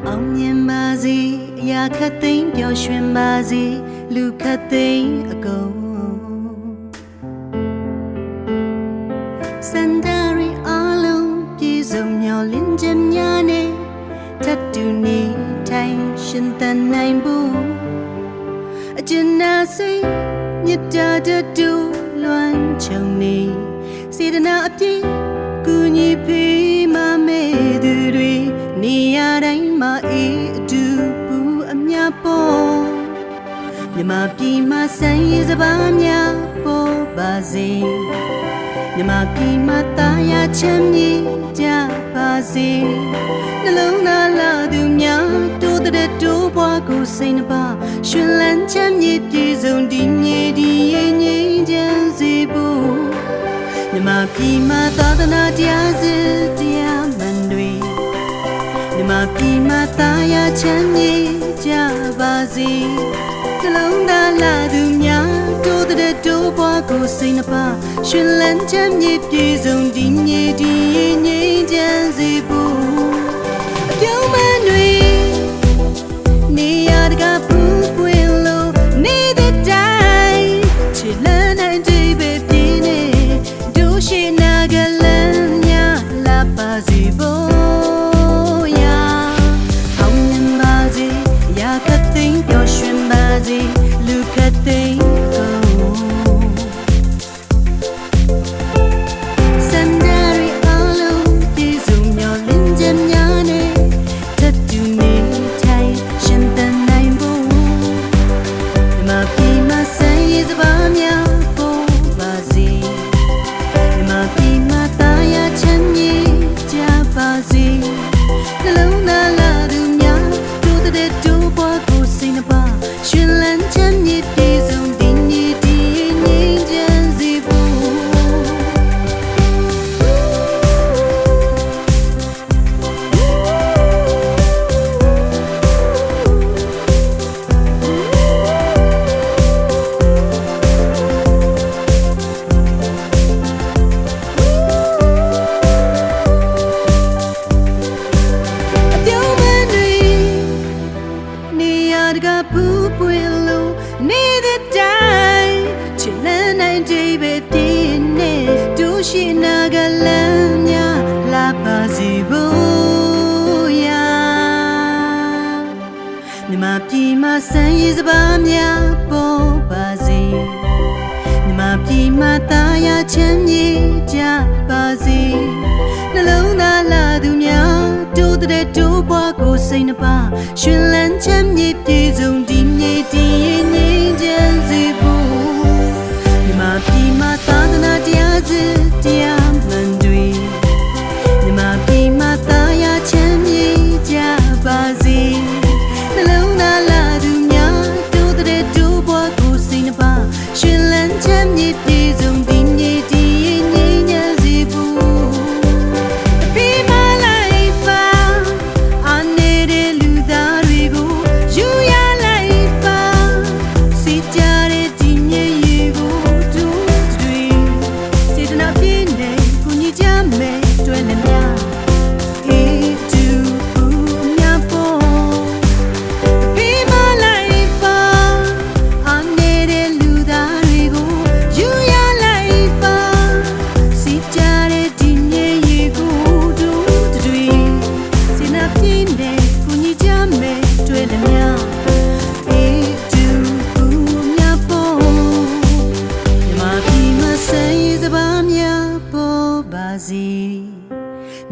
အောင်မြင်ပါစေအရာခတ်သိမ်းပျော်ရွှင်ပါစေလူခတ်သိမ်းအကုန်စန္ဒရီအလုံးပြေဆုံးမျောလင်းခြင်းများနဲ့ထပ်တူနေထိုင်ရှင်သန်နိုင်ဖို့အကျဉ်းနာစိတ်မြတ်တာတူလွမ်းချုံနေစေတနာအပြည့်ကူညီပေးမမဲ့သူတွေနေရာတိုင်းမှာအေးအတူပူအမြပေါ်မြမပြည်မှာဆန်းရည်စပါးများပေါ်ပါစေမြမပြည်မှာတာယာချမ်းမြေကြပါစေနှလုံးသားလာသူများတိုးတဲ့တိုးပွားကိုစိတ်နှပါရှင်လန်းချမ်းမြေပြေဆုံးဒီမြေဒီရင်ငြိမ်းချမ်းစေဖို့မြမပြည်မှာသာသနာတရားစစ်တရားမှန်တွေမြမပြည်မှာတာယာချမ်းမြေကြပါစေနှလုံးသားလာသူများတိုးတဲ့တိုးပွားကိုစိတ်နှပါရှင်လန်းချမ်းမြေပြေဆုံးဒီမြေဒီရင်ငြိမ်းချမ်းစေဖို့အပြုံးမှန်တွေနေရတကပူပွင့်လို့နေတဲ့တိုင်းချစ်လန်းနိုင်တဲ့ပဲပြင်းနေတို့ရှိနာကလန်းများလာပါစေဖို့ရာအောင်မြင်ပါစေရာကသိမ်းပျော်ရွှင်ပါစေလူကသိမ်းပူပွင့်လို့နေတဲ့တိုင်းချစ်လန်းနိုင်တဲ့ပဲပြင်းနေတို့ရှိနာကလန်းများလာပါစေဖို့ရာမြမပြည်မှာဆန်းရည်စပါးများပေါ်ပါစေမြမပြည်မှာတာယာချမ်းမြေကြပါစေနှလုံးသားလာသူများတိုးတဲ့တိုးပွားကိုစိတ်နှပါရှင်လန်းချမ်းမြေပြေဆုံးဒီမြေဒီရင်ငြိမ်းချမ်းစေဖို့မြမပြည်မှာသာသနာတရားစစ်တရားမှန်တွေမြမပြည်မှာတာယာချမ်းမြေကြပါစေနှလုံးသားလာသူများတိုးတဲ့တိုးပွားကိုစိတ်နှပါရှင်လန်းချမ်းမြေပြေဆုံးဒီမြေဒီရင်ငြိမ်းချမ်းစေဖို့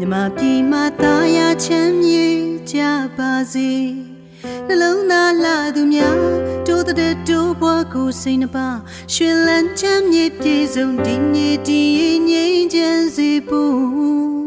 မြမပြည်မှာတာယာချမ်းမြေကြပါစေနှလုံးသားလာသူများတိုးတဲ့တိုးပွားကိုစိတ်နှပါရှင်လန်းချမ်းမြေပြေဆုံးဒီမြေဒီငြိမ်းချမ်းစေဖို့